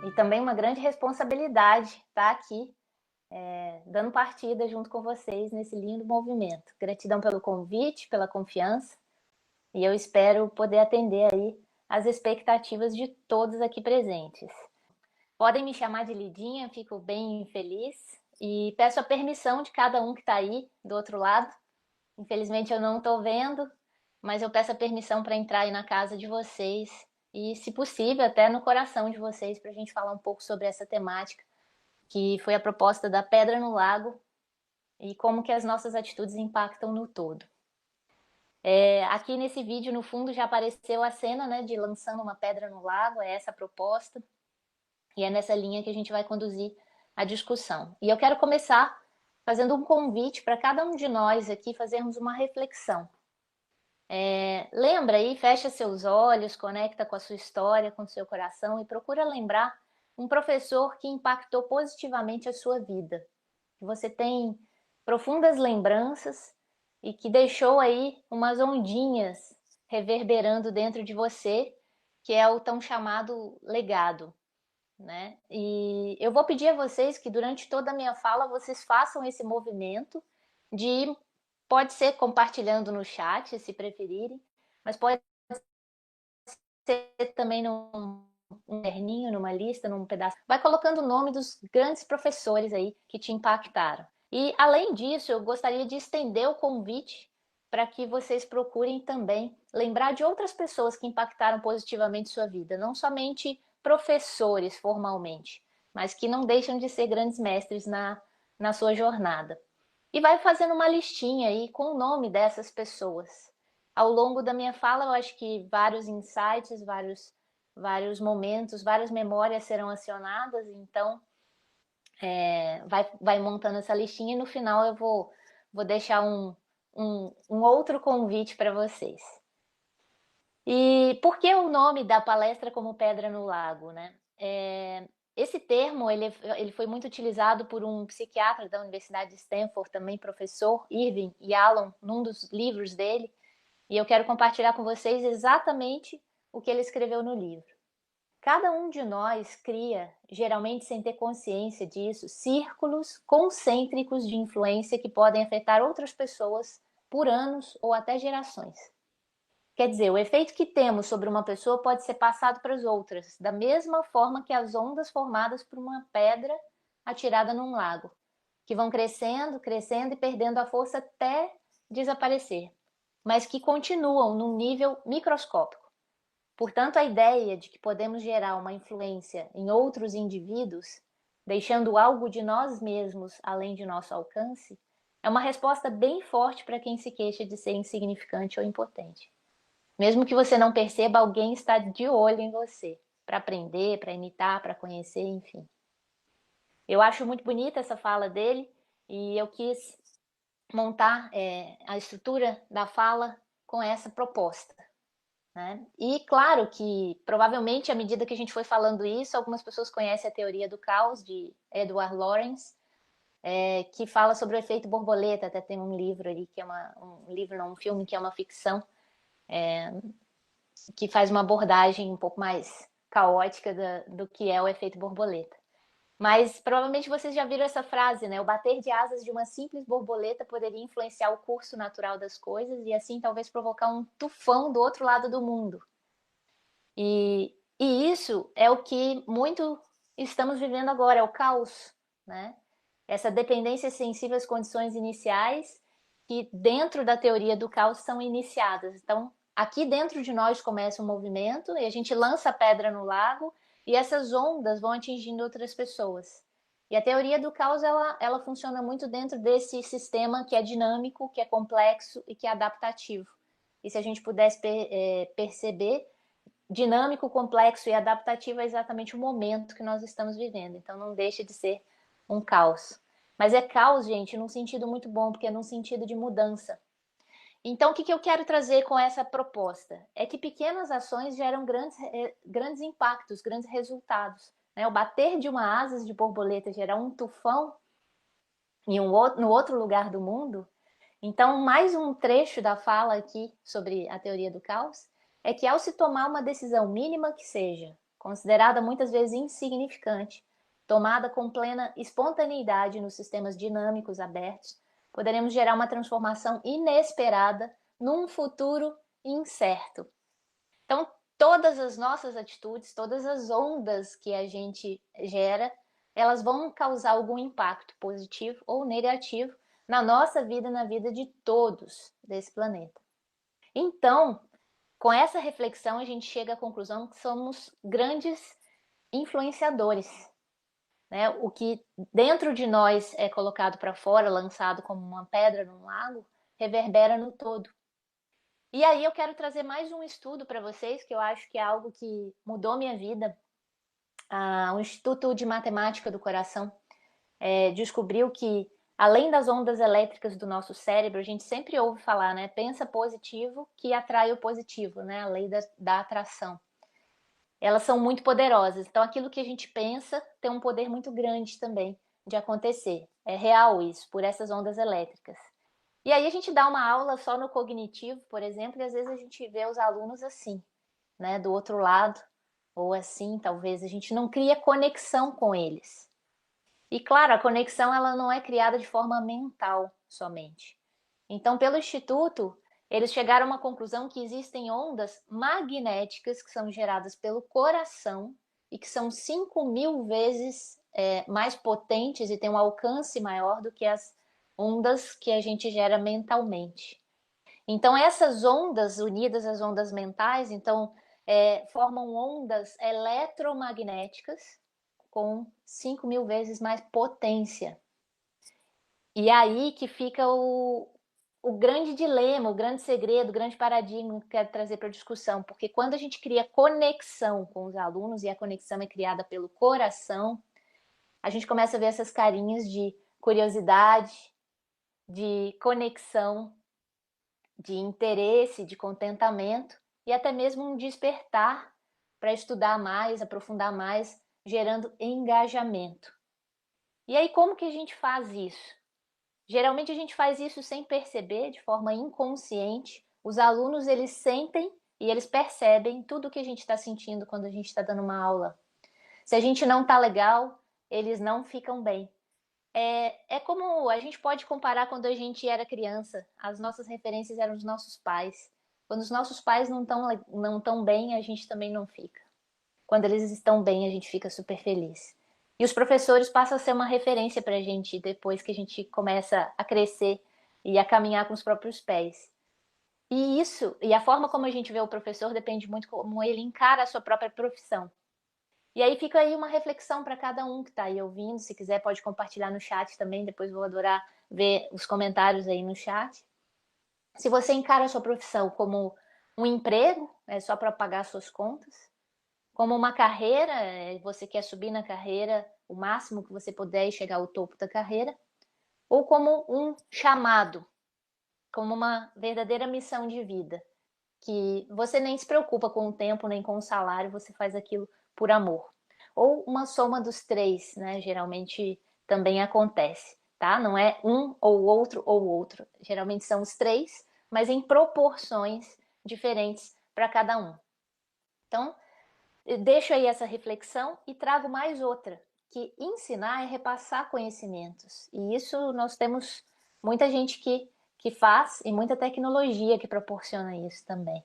e também uma grande responsabilidade estar aqui dando partida junto com vocês nesse lindo movimento. Gratidão pelo convite, pela confiança, e eu espero poder atender aí as expectativas de todos aqui presentes. Podem me chamar de Lidinha, fico bem feliz, e peço a permissão de cada um que está aí do outro lado. Infelizmente eu não estou vendo, mas eu peço a permissão para entrar aí na casa de vocês e, se possível, até no coração de vocês, para a gente falar um pouco sobre essa temática, que foi a proposta da Pedra no Lago e como que as nossas atitudes impactam no todo. Aqui nesse vídeo, no fundo, já apareceu a cena, né, de lançando uma pedra no lago, é essa a proposta, e é nessa linha que a gente vai conduzir a discussão. E eu quero começar fazendo um convite para cada um de nós aqui fazermos uma reflexão. Lembra aí, fecha seus olhos, conecta com a sua história, com o seu coração e procura lembrar um professor que impactou positivamente a sua vida, que você tem profundas lembranças e que deixou aí umas ondinhas reverberando dentro de você, que é o tão chamado legado, né? E eu vou pedir a vocês que durante toda a minha fala vocês façam esse movimento de, pode ser compartilhando no chat, se preferirem, mas pode ser também num caderninho, numa lista, num pedaço. Vai colocando o nome dos grandes professores aí que te impactaram. E, além disso, eu gostaria de estender o convite para que vocês procurem também lembrar de outras pessoas que impactaram positivamente sua vida, não somente professores formalmente, mas que não deixam de ser grandes mestres na sua jornada. E vai fazendo uma listinha aí com o nome dessas pessoas. Ao longo da minha fala, eu acho que vários insights, vários momentos, várias memórias serão acionadas, então vai montando essa listinha e no final eu vou deixar um outro convite para vocês. E por que o nome da palestra como Pedra no Lago, né? Esse termo ele foi muito utilizado por um psiquiatra da Universidade de Stanford, também professor, Irving Yalom, num dos livros dele, e eu quero compartilhar com vocês exatamente o que ele escreveu no livro. Cada um de nós cria, geralmente sem ter consciência disso, círculos concêntricos de influência que podem afetar outras pessoas por anos ou até gerações. Quer dizer, o efeito que temos sobre uma pessoa pode ser passado para as outras, da mesma forma que as ondas formadas por uma pedra atirada num lago, que vão crescendo, crescendo e perdendo a força até desaparecer, mas que continuam num nível microscópico. Portanto, a ideia de que podemos gerar uma influência em outros indivíduos, deixando algo de nós mesmos além de nosso alcance, é uma resposta bem forte para quem se queixa de ser insignificante ou impotente. Mesmo que você não perceba, alguém está de olho em você, para aprender, para imitar, para conhecer, enfim. Eu acho muito bonita essa fala dele e eu quis montar a estrutura da fala com essa proposta. Né? E claro que, provavelmente, à medida que a gente foi falando isso, algumas pessoas conhecem a teoria do caos, de Edward Lorenz, que fala sobre o efeito borboleta. Até tem um livro ali, que é um filme que é uma ficção, que faz uma abordagem um pouco mais caótica do que é o efeito borboleta. Mas provavelmente vocês já viram essa frase, né? O bater de asas de uma simples borboleta poderia influenciar o curso natural das coisas e assim talvez provocar um tufão do outro lado do mundo. E isso é o que muito estamos vivendo agora, é o caos, né? Essa dependência sensível às condições iniciais que dentro da teoria do caos são iniciadas. Então, aqui dentro de nós começa um movimento e a gente lança a pedra no lago e essas ondas vão atingindo outras pessoas. E a teoria do caos, ela funciona muito dentro desse sistema que é dinâmico, que é complexo e que é adaptativo. E se a gente pudesse perceber, dinâmico, complexo e adaptativo é exatamente o momento que nós estamos vivendo. Então não deixa de ser um caos. Mas é caos, gente, num sentido muito bom, porque é num sentido de mudança. Então, o que eu quero trazer com essa proposta? É que pequenas ações geram grandes impactos, grandes resultados. Né? O bater de uma asas de borboleta gerar um tufão no outro lugar do mundo. Então, mais um trecho da fala aqui sobre a teoria do caos é que ao se tomar uma decisão mínima que seja, considerada muitas vezes insignificante, tomada com plena espontaneidade nos sistemas dinâmicos abertos, poderemos gerar uma transformação inesperada num futuro incerto. Então, todas as nossas atitudes, todas as ondas que a gente gera, elas vão causar algum impacto positivo ou negativo na nossa vida e na vida de todos desse planeta. Então, com essa reflexão, a gente chega à conclusão que somos grandes influenciadores, né? O que dentro de nós é colocado para fora, lançado como uma pedra num lago, reverbera no todo. E aí eu quero trazer mais um estudo para vocês, que eu acho que é algo que mudou minha vida. O Instituto de Matemática do Coração descobriu que, além das ondas elétricas do nosso cérebro, a gente sempre ouve falar, né? Pensa positivo que atrai o positivo, né? A lei da atração. Elas são muito poderosas. Então, aquilo que a gente pensa tem um poder muito grande também de acontecer. É real isso, por essas ondas elétricas. E aí a gente dá uma aula só no cognitivo, por exemplo, e às vezes a gente vê os alunos assim, né, do outro lado, ou assim, talvez a gente não cria conexão com eles. E claro, a conexão ela não é criada de forma mental somente. Então, pelo Instituto, eles chegaram a uma conclusão que existem ondas magnéticas que são geradas pelo coração e que são 5.000 vezes mais potentes e têm um alcance maior do que as ondas que a gente gera mentalmente. Então, essas ondas unidas às ondas mentais, então, formam ondas eletromagnéticas com 5.000 vezes mais potência. E aí que fica o grande dilema, o grande segredo, o grande paradigma que eu quero trazer para a discussão, porque quando a gente cria conexão com os alunos, e a conexão é criada pelo coração, a gente começa a ver essas carinhas de curiosidade, de conexão, de interesse, de contentamento e até mesmo um despertar para estudar mais, aprofundar mais, gerando engajamento. E aí como que a gente faz isso? Geralmente a gente faz isso sem perceber, de forma inconsciente. Os alunos eles sentem e eles percebem tudo o que a gente está sentindo quando a gente está dando uma aula. Se a gente não está legal, eles não ficam bem. É como a gente pode comparar quando a gente era criança. As nossas referências eram os nossos pais. Quando os nossos pais não tão bem, a gente também não fica. Quando eles estão bem, a gente fica super feliz. E os professores passam a ser uma referência para a gente depois que a gente começa a crescer e a caminhar com os próprios pés. E a forma como a gente vê o professor depende muito como ele encara a sua própria profissão. E aí fica aí uma reflexão para cada um que está aí ouvindo. Se quiser, pode compartilhar no chat também. Depois vou adorar ver os comentários aí no chat. Se você encara a sua profissão como um emprego, é só para pagar suas contas, como uma carreira, você quer subir na carreira o máximo que você puder e chegar ao topo da carreira, ou como um chamado, como uma verdadeira missão de vida, que você nem se preocupa com o tempo nem com o salário, você faz aquilo por amor. Ou uma soma dos três, né? Geralmente também acontece, tá? Não é um ou outro. Geralmente são os três, mas em proporções diferentes para cada um. Então, deixo aí essa reflexão e trago mais outra, que ensinar é repassar conhecimentos. E isso nós temos muita gente que faz e muita tecnologia que proporciona isso também.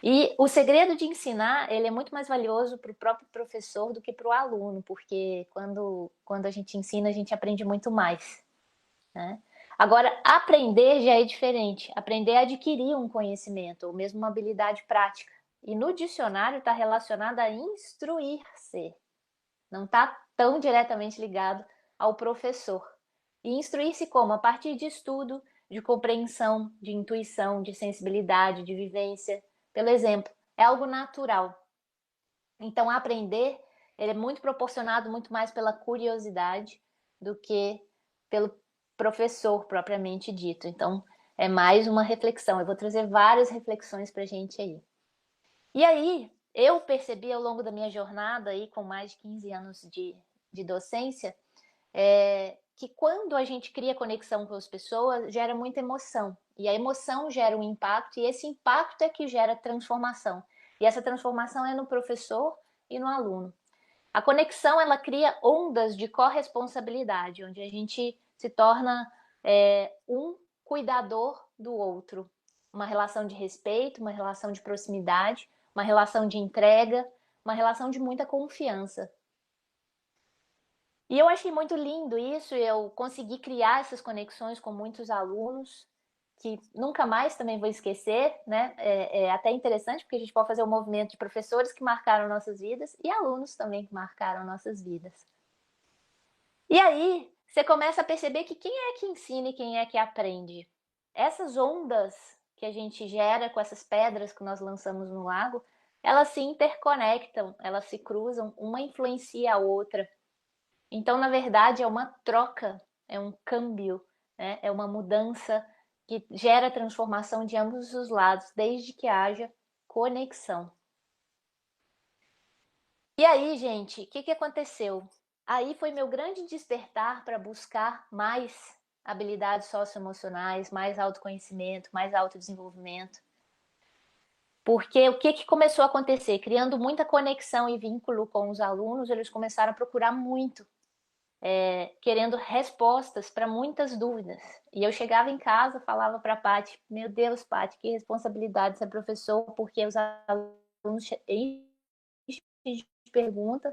E o segredo de ensinar, ele é muito mais valioso para o próprio professor do que para o aluno, porque quando a gente ensina, a gente aprende muito mais, né? Agora, aprender já é diferente. Aprender é adquirir um conhecimento, ou mesmo uma habilidade prática. E no dicionário está relacionado a instruir-se. Não está tão diretamente ligado ao professor. E instruir-se como? A partir de estudo, de compreensão, de intuição, de sensibilidade, de vivência. Pelo exemplo, é algo natural. Então, aprender ele é muito proporcionado muito mais pela curiosidade do que pelo professor propriamente dito. Então, é mais uma reflexão. Eu vou trazer várias reflexões para a gente aí. E aí, eu percebi ao longo da minha jornada, aí, com mais de 15 anos de docência, que quando a gente cria conexão com as pessoas, gera muita emoção. E a emoção gera um impacto, e esse impacto é que gera transformação. E essa transformação é no professor, e no aluno. A conexão, ela cria ondas de corresponsabilidade, onde a gente se torna um cuidador do outro. Uma relação de respeito, uma relação de proximidade, uma relação de entrega, uma relação de muita confiança. E eu achei muito lindo isso, eu consegui criar essas conexões com muitos alunos, que nunca mais também vou esquecer, né? É até interessante, porque a gente pode fazer um movimento de professores que marcaram nossas vidas e alunos também que marcaram nossas vidas. E aí, você começa a perceber que quem é que ensina e quem é que aprende. Essas ondas que a gente gera com essas pedras que nós lançamos no lago, elas se interconectam, elas se cruzam, uma influencia a outra. Então, na verdade, é uma troca, é um câmbio, né? É uma mudança que gera transformação de ambos os lados, desde que haja conexão. E aí, gente, o que aconteceu? Aí foi meu grande despertar para buscar mais habilidades socioemocionais, mais autoconhecimento, mais autodesenvolvimento. Porque o que começou a acontecer? Criando muita conexão e vínculo com os alunos, eles começaram a procurar muito, querendo respostas para muitas dúvidas. E eu chegava em casa, falava para a Paty, meu Deus, Paty, que responsabilidade ser professor, porque os alunos enchem de perguntas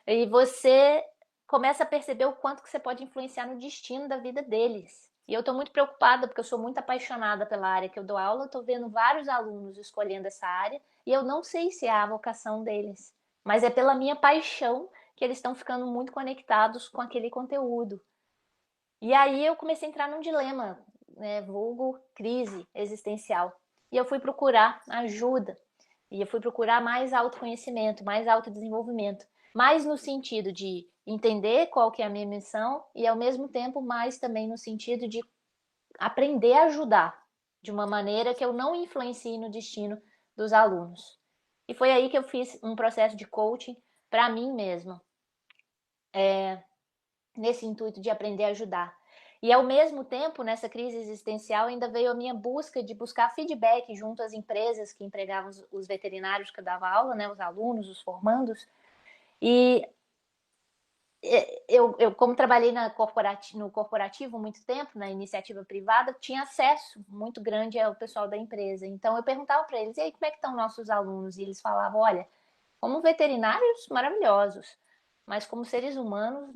e você começa a perceber o quanto que você pode influenciar no destino da vida deles. E eu estou muito preocupada, porque eu sou muito apaixonada pela área que eu dou aula, eu estou vendo vários alunos escolhendo essa área, e eu não sei se é a vocação deles, mas é pela minha paixão que eles estão ficando muito conectados com aquele conteúdo. E aí eu comecei a entrar num dilema, né, vulgo crise existencial. E eu fui procurar ajuda. E eu fui procurar mais autoconhecimento, mais autodesenvolvimento. Mais no sentido de entender qual que é a minha missão e, ao mesmo tempo, mais também no sentido de aprender a ajudar de uma maneira que eu não influencie no destino dos alunos. E foi aí que eu fiz um processo de coaching para mim mesma, nesse intuito de aprender a ajudar. E ao mesmo tempo, nessa crise existencial, ainda veio a minha busca de buscar feedback junto às empresas que empregavam os veterinários que eu dava aula, né, os alunos, os formandos. E eu como trabalhei no corporativo muito tempo, na iniciativa privada, tinha acesso muito grande ao pessoal da empresa. Então eu perguntava para eles, e aí, como é que estão nossos alunos? E eles falavam, olha, como veterinários, maravilhosos, mas como seres humanos,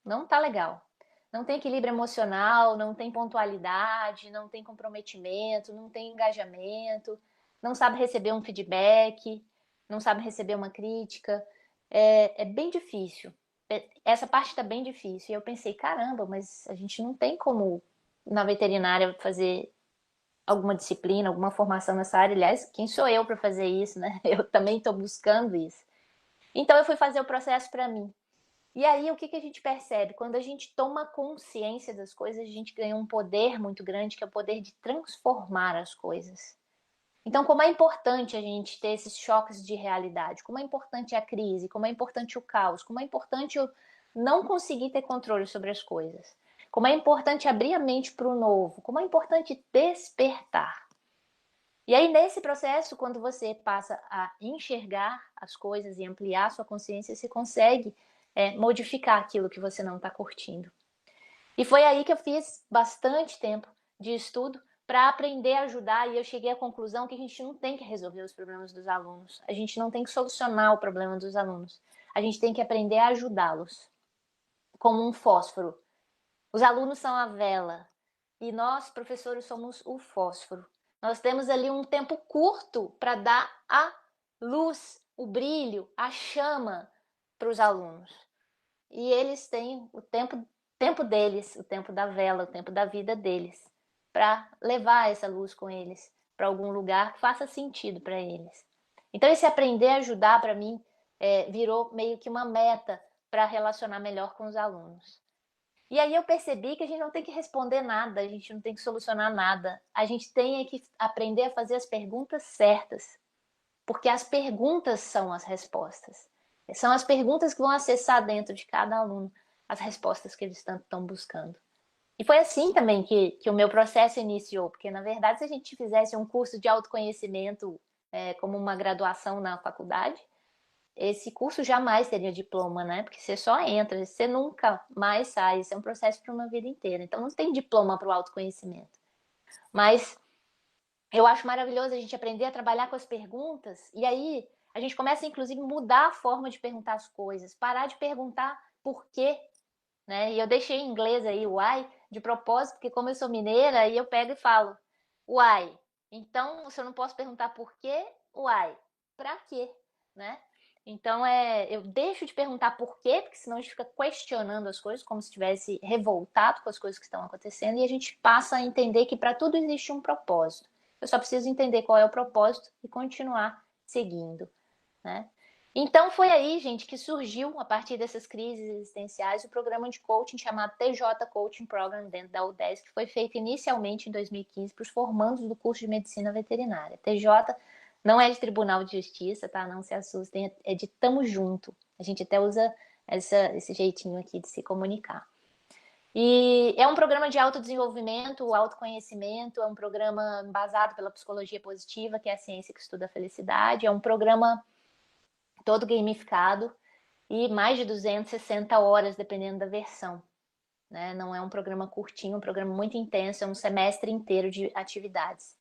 não tá legal. Não tem equilíbrio emocional, não tem pontualidade, não tem comprometimento, não tem engajamento, não sabe receber um feedback, não sabe receber uma crítica. É bem difícil. Essa parte está bem difícil. E eu pensei, caramba, mas a gente não tem como na veterinária fazer alguma disciplina, alguma formação nessa área. Aliás, quem sou eu para fazer isso, né? Eu também estou buscando isso. Então eu fui fazer o processo para mim. E aí, o que a gente percebe? Quando a gente toma consciência das coisas, a gente ganha um poder muito grande, que é o poder de transformar as coisas. Então, como é importante a gente ter esses choques de realidade, como é importante a crise, como é importante o caos, como é importante eu não conseguir ter controle sobre as coisas, como é importante abrir a mente para o novo, como é importante despertar. E aí, nesse processo, quando você passa a enxergar as coisas e ampliar a sua consciência, você consegue modificar aquilo que você não está curtindo. E foi aí que eu fiz bastante tempo de estudo para aprender a ajudar, e eu cheguei à conclusão que a gente não tem que resolver os problemas dos alunos, a gente não tem que solucionar o problema dos alunos, a gente tem que aprender a ajudá-los, como um fósforo. Os alunos são a vela e nós, professores, somos o fósforo. Nós temos ali um tempo curto para dar a luz, o brilho, a chama para os alunos. E eles têm o tempo deles, o tempo da vela, o tempo da vida deles, para levar essa luz com eles para algum lugar que faça sentido para eles. Então, esse aprender a ajudar, para mim, virou meio que uma meta para relacionar melhor com os alunos. E aí eu percebi que a gente não tem que responder nada, a gente não tem que solucionar nada. A gente tem que aprender a fazer as perguntas certas, porque as perguntas são as respostas. São as perguntas que vão acessar dentro de cada aluno as respostas que eles tanto estão buscando. E foi assim também que o meu processo iniciou, porque na verdade se a gente fizesse um curso de autoconhecimento como uma graduação na faculdade, esse curso jamais teria diploma, né? Porque você só entra, você nunca mais sai, isso é um processo para uma vida inteira. Então não tem diploma para o autoconhecimento. Mas eu acho maravilhoso a gente aprender a trabalhar com as perguntas, e aí a gente começa, inclusive, mudar a forma de perguntar as coisas, parar de perguntar por quê, né? E eu deixei em inglês aí o why de propósito, porque como eu sou mineira, aí eu pego e falo why. Então, se eu não posso perguntar por quê, why? Pra quê, né? Então, eu deixo de perguntar por quê, porque senão a gente fica questionando as coisas, como se estivesse revoltado com as coisas que estão acontecendo, e a gente passa a entender que para tudo existe um propósito. Eu só preciso entender qual é o propósito e continuar seguindo, né? Então foi aí, gente, que surgiu, a partir dessas crises existenciais, o programa de coaching chamado TJ Coaching Program dentro da UDESC, que foi feito inicialmente em 2015 para os formandos do curso de Medicina Veterinária. TJ não é de Tribunal de Justiça, tá? Não se assustem, é de tamo junto. A gente até usa esse jeitinho aqui de se comunicar. E é um programa de autodesenvolvimento, autoconhecimento, é um programa embasado pela psicologia positiva, que é a ciência que estuda a felicidade, é um programa todo gamificado e mais de 260 horas, dependendo da versão. Né? Não é um programa curtinho, é um programa muito intenso, é um semestre inteiro de atividades.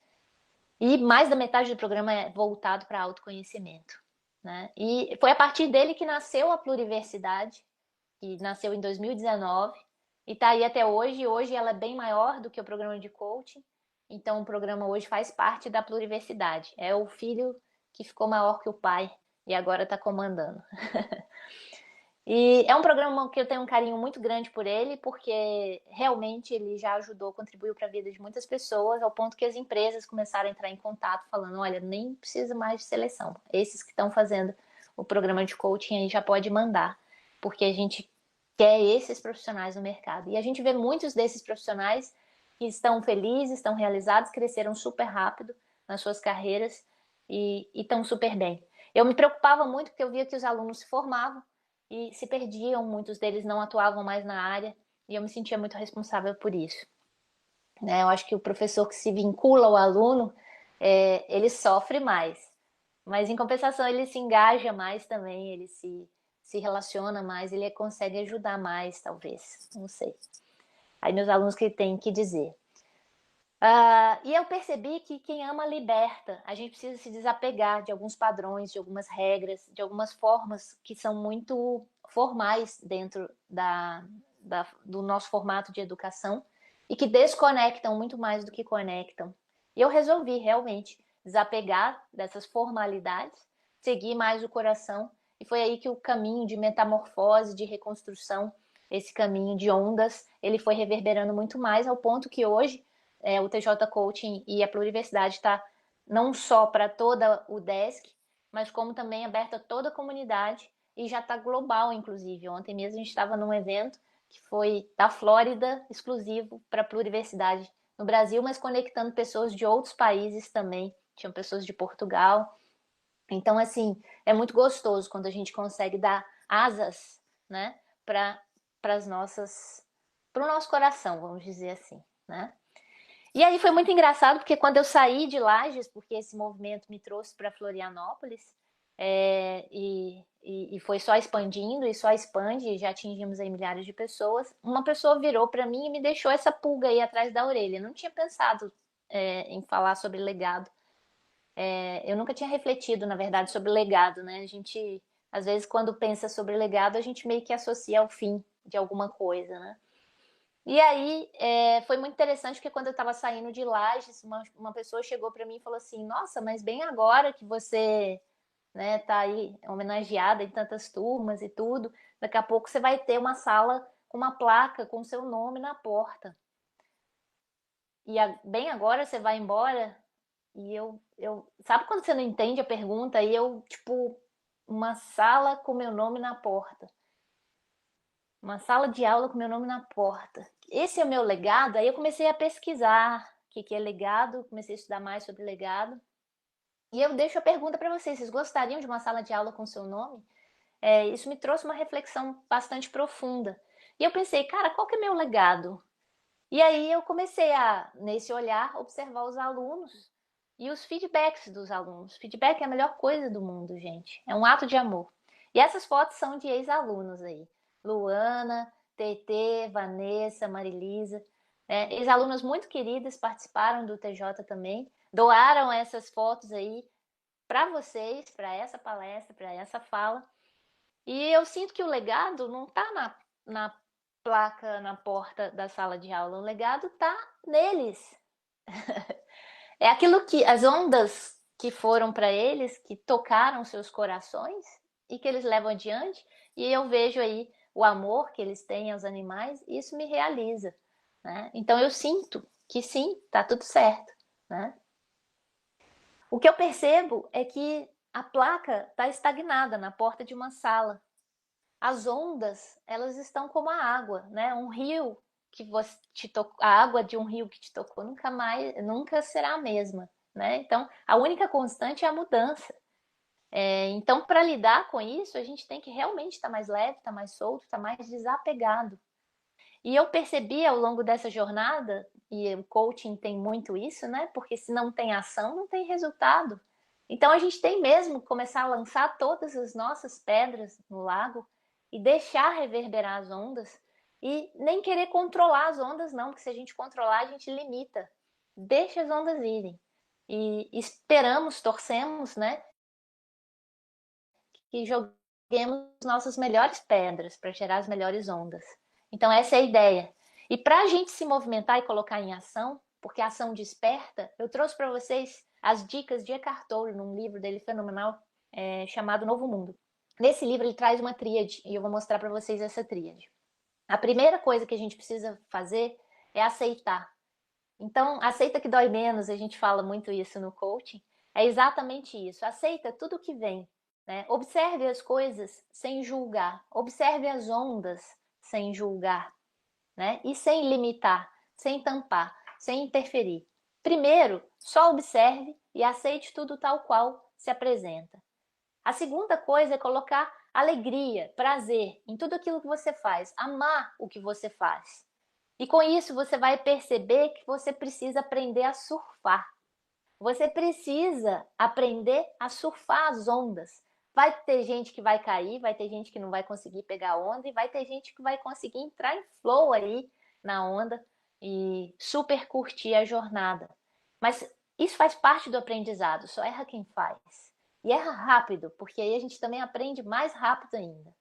E mais da metade do programa é voltado para autoconhecimento. Né? E foi a partir dele que nasceu a Pluriversidade, que nasceu em 2019 e está aí até hoje. Hoje ela é bem maior do que o programa de coaching, então o programa hoje faz parte da Pluriversidade. É o filho que ficou maior que o pai e agora está comandando. E é um programa que eu tenho um carinho muito grande por ele, porque realmente ele já ajudou, contribuiu para a vida de muitas pessoas, ao ponto que as empresas começaram a entrar em contato, falando: olha, nem precisa mais de seleção. Esses que estão fazendo o programa de coaching aí já pode mandar, porque a gente quer esses profissionais no mercado. E a gente vê muitos desses profissionais que estão felizes, estão realizados, cresceram super rápido nas suas carreiras e estão super bem. Eu me preocupava muito porque eu via que os alunos se formavam e se perdiam, muitos deles não atuavam mais na área, e eu me sentia muito responsável por isso. Né? Eu acho que o professor que se vincula ao aluno, ele sofre mais, mas em compensação ele se engaja mais também, ele se relaciona mais, ele consegue ajudar mais, talvez, não sei. Aí meus alunos que têm que dizer. E eu percebi que quem ama liberta. A gente precisa se desapegar de alguns padrões, de algumas regras, de algumas formas que são muito formais dentro do nosso formato de educação e que desconectam muito mais do que conectam. E eu resolvi realmente desapegar dessas formalidades, seguir mais o coração, e foi aí que o caminho de metamorfose, de reconstrução, esse caminho de ondas, ele foi reverberando muito mais, ao ponto que hoje o TJ Coaching e a Pluriversidade está não só para toda o desk, mas como também aberta a toda a comunidade e já está global, inclusive. Ontem mesmo a gente estava num evento que foi da Flórida, exclusivo para a Pluriversidade no Brasil, mas conectando pessoas de outros países também. Tinham pessoas de Portugal. Então, assim, é muito gostoso quando a gente consegue dar asas, né, para as nossas, para o nosso coração, vamos dizer assim, né? E aí foi muito engraçado, porque quando eu saí de Lages, porque esse movimento me trouxe para Florianópolis, e foi só expandindo, e só expande, e já atingimos aí milhares de pessoas, uma pessoa virou para mim e me deixou essa pulga aí atrás da orelha. Eu não tinha pensado em falar sobre legado. Eu nunca tinha refletido, na verdade, sobre legado, né? A gente, às vezes, quando pensa sobre legado, a gente meio que associa ao fim de alguma coisa, né? E aí foi muito interessante, porque quando eu estava saindo de Lages, uma pessoa chegou para mim e falou assim: nossa, mas bem agora que você, né, tá aí homenageada em tantas turmas e tudo, daqui a pouco você vai ter uma sala com uma placa com seu nome na porta. E bem agora você vai embora. E sabe quando você não entende a pergunta? E eu, tipo, uma sala com meu nome na porta. Uma sala de aula com meu nome na porta. Esse é o meu legado? Aí eu comecei a pesquisar o que é legado, comecei a estudar mais sobre legado. E eu deixo a pergunta para vocês: vocês gostariam de uma sala de aula com seu nome? Isso me trouxe uma reflexão bastante profunda. E eu pensei, cara, qual que é meu legado? E aí eu comecei a, nesse olhar, observar os alunos e os feedbacks dos alunos. Feedback é a melhor coisa do mundo, gente. É um ato de amor. E essas fotos são de ex-alunos aí. Luana, TT, Vanessa, Marilisa. Ex-alunas muito queridas participaram do TJ também. Doaram essas fotos aí para vocês, para essa palestra, para essa fala. E eu sinto que o legado não está na placa na porta da sala de aula, o legado está neles. É aquilo que as ondas que foram para eles, que tocaram seus corações e que eles levam adiante, e eu vejo aí o amor que eles têm aos animais, e isso me realiza, né? Então eu sinto que sim, tá tudo certo, né? O que eu percebo é que a placa está estagnada na porta de uma sala. As ondas, elas estão como a água, né? Um rio que você te tocou, a água de um rio que te tocou nunca será a mesma, né? Então, a única constante é a mudança. Então, para lidar com isso, a gente tem que realmente estar mais leve, estar mais solto, estar mais desapegado. E eu percebi ao longo dessa jornada, e o coaching tem muito isso, né? Porque se não tem ação, não tem resultado. Então a gente tem mesmo que começar a lançar todas as nossas pedras no lago e deixar reverberar as ondas e nem querer controlar as ondas, não, porque se a gente controlar, a gente limita. Deixa as ondas irem. E esperamos, torcemos, né? Que joguemos nossas melhores pedras para gerar as melhores ondas. Então, essa é a ideia. E para a gente se movimentar e colocar em ação, porque a ação desperta, eu trouxe para vocês as dicas de Eckhart Tolle, num livro dele fenomenal chamado Novo Mundo. Nesse livro, ele traz uma tríade, e eu vou mostrar para vocês essa tríade. A primeira coisa que a gente precisa fazer é aceitar. Então, aceita que dói menos, a gente fala muito isso no coaching. É exatamente isso. Aceita tudo que vem. Né? Observe as coisas sem julgar. Observe as ondas sem julgar. Né? E sem limitar, sem tampar, sem interferir. Primeiro, só observe e aceite tudo tal qual se apresenta. A segunda coisa é colocar alegria, prazer em tudo aquilo que você faz. Amar o que você faz. E com isso você vai perceber que você precisa aprender a surfar. Você precisa aprender a surfar as ondas. Vai ter gente que vai cair, vai ter gente que não vai conseguir pegar a onda e vai ter gente que vai conseguir entrar em flow aí na onda e super curtir a jornada. Mas isso faz parte do aprendizado, só erra quem faz. E erra rápido, porque aí a gente também aprende mais rápido ainda.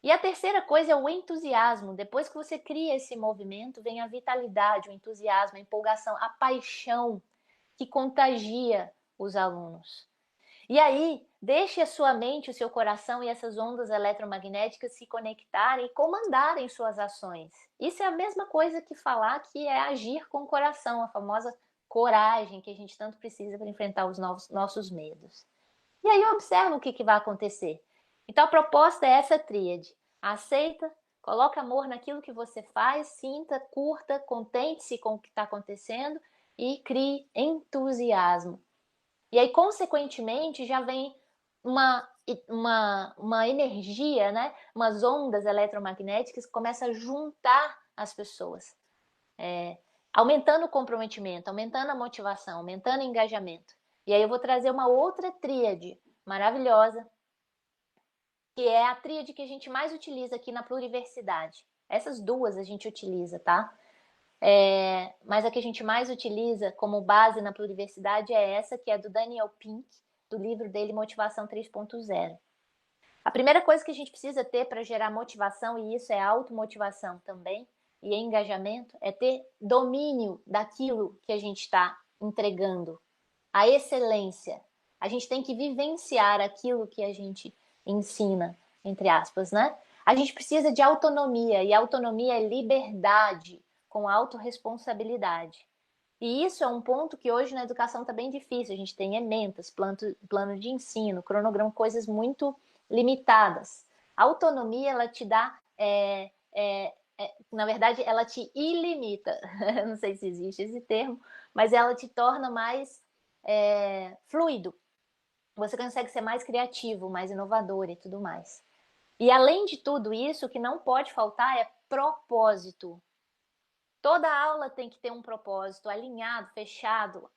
E a terceira coisa é o entusiasmo. Depois que você cria esse movimento, vem a vitalidade, o entusiasmo, a empolgação, a paixão que contagia os alunos. E aí, deixe a sua mente, o seu coração e essas ondas eletromagnéticas se conectarem e comandarem suas ações. Isso é a mesma coisa que falar que é agir com o coração, a famosa coragem que a gente tanto precisa para enfrentar os nossos medos. E aí observa o que vai acontecer. Então a proposta é essa tríade. Aceita, coloca amor naquilo que você faz, sinta, curta, contente-se com o que está acontecendo e crie entusiasmo. E aí, consequentemente, já vem uma energia, né? Umas ondas eletromagnéticas que começam a juntar as pessoas. Aumentando o comprometimento, aumentando a motivação, aumentando o engajamento. E aí eu vou trazer uma outra tríade maravilhosa, que é a tríade que a gente mais utiliza aqui na pluriversidade. Essas duas a gente utiliza, tá? Mas a que a gente mais utiliza como base na pluriversidade é essa, que é do Daniel Pink, do livro dele Motivação 3.0. A primeira coisa que a gente precisa ter para gerar motivação, e isso é automotivação também, e engajamento, é ter domínio daquilo que a gente está entregando, a excelência. A gente tem que vivenciar aquilo que a gente ensina, entre aspas, né? A gente precisa de autonomia, e autonomia é liberdade com autorresponsabilidade. E isso é um ponto que hoje na educação está bem difícil. A gente tem ementas, plano de ensino, cronograma, coisas muito limitadas. A autonomia, ela te dá, na verdade, ela te ilimita. Não sei se existe esse termo, mas ela te torna mais fluido. Você consegue ser mais criativo, mais inovador e tudo mais. E além de tudo isso, o que não pode faltar é propósito. Toda aula tem que ter um propósito alinhado, fechado,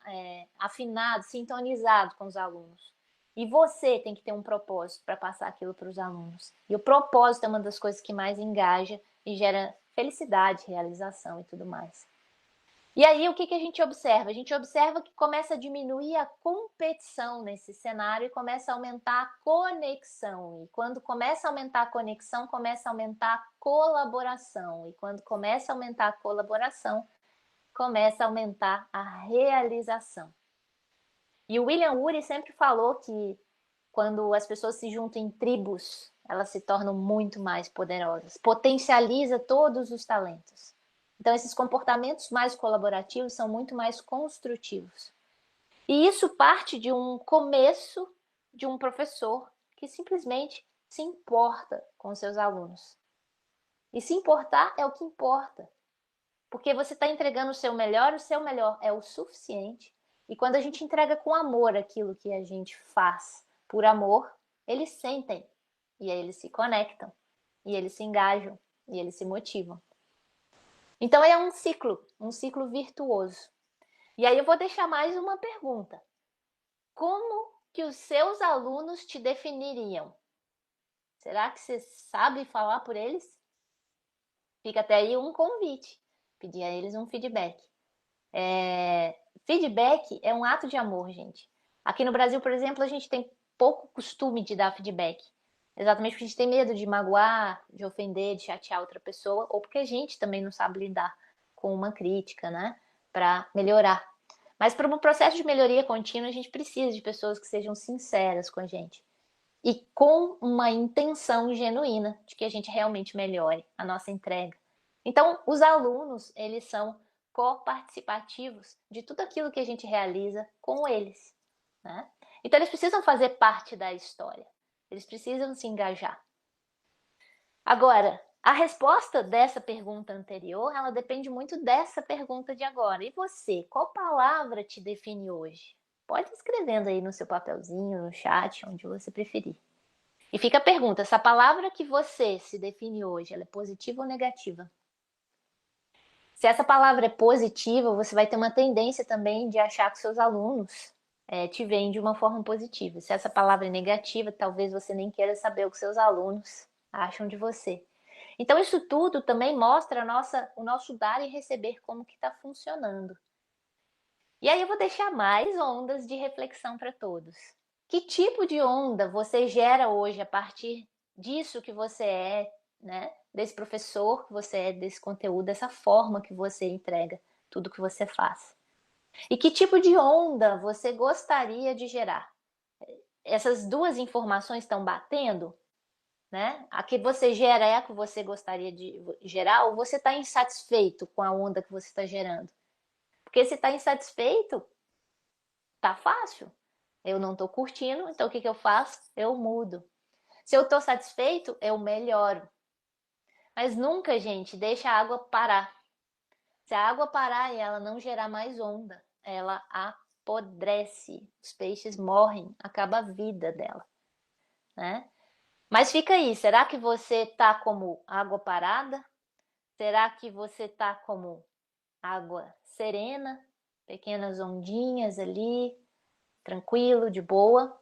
afinado, sintonizado com os alunos. E você tem que ter um propósito para passar aquilo para os alunos. E o propósito é uma das coisas que mais engaja e gera felicidade, realização e tudo mais. E aí, o que a gente observa? A gente observa que começa a diminuir a competição nesse cenário e começa a aumentar a conexão. E quando começa a aumentar a conexão, começa a aumentar a colaboração. E quando começa a aumentar a colaboração, começa a aumentar a realização. E o William Ury sempre falou que quando as pessoas se juntam em tribos, elas se tornam muito mais poderosas. Potencializa todos os talentos. Então, esses comportamentos mais colaborativos são muito mais construtivos. E isso parte de um começo de um professor que simplesmente se importa com seus alunos. E se importar é o que importa. Porque você está entregando o seu melhor é o suficiente. E quando a gente entrega com amor aquilo que a gente faz por amor, eles sentem. E aí eles se conectam. E eles se engajam. E eles se motivam. Então é um ciclo virtuoso. E aí eu vou deixar mais uma pergunta. Como que os seus alunos te definiriam? Será que você sabe falar por eles? Fica até aí um convite. Pedir a eles um feedback. Feedback é um ato de amor, gente. Aqui no Brasil, por exemplo, a gente tem pouco costume de dar feedback. Exatamente porque a gente tem medo de magoar, de ofender, de chatear outra pessoa, ou porque a gente também não sabe lidar com uma crítica, né? Para melhorar. Mas para um processo de melhoria contínua, a gente precisa de pessoas que sejam sinceras com a gente. E com uma intenção genuína de que a gente realmente melhore a nossa entrega. Então, os alunos, eles são coparticipativos de tudo aquilo que a gente realiza com eles, né? Então, eles precisam fazer parte da história. Eles precisam se engajar. Agora, a resposta dessa pergunta anterior, ela depende muito dessa pergunta de agora. E você, qual palavra te define hoje? Pode ir escrevendo aí no seu papelzinho, no chat, onde você preferir. E fica a pergunta, essa palavra que você se define hoje, ela é positiva ou negativa? Se essa palavra é positiva, você vai ter uma tendência também de achar que seus alunos te veem de uma forma positiva. Se essa palavra é negativa, talvez você nem queira saber o que seus alunos acham de você. Então, isso tudo também mostra o nosso dar e receber, como que está funcionando. E aí eu vou deixar mais ondas de reflexão para todos. Que tipo de onda você gera hoje a partir disso que você é, né? Desse professor que você é, desse conteúdo, dessa forma que você entrega tudo que você faz. E que tipo de onda você gostaria de gerar? Essas duas informações estão batendo? Né? A que você gera é a que você gostaria de gerar, ou você está insatisfeito com a onda que você está gerando? Porque se está insatisfeito, tá fácil. Eu não estou curtindo, então o que eu faço? Eu mudo. Se eu estou satisfeito, eu melhoro. Mas nunca, gente, deixa a água parar. Se a água parar e ela não gerar mais onda, ela apodrece. Os peixes morrem, acaba a vida dela, né? Mas fica aí, será que você tá como água parada? Será que você tá como água serena? Pequenas ondinhas ali, tranquilo, de boa?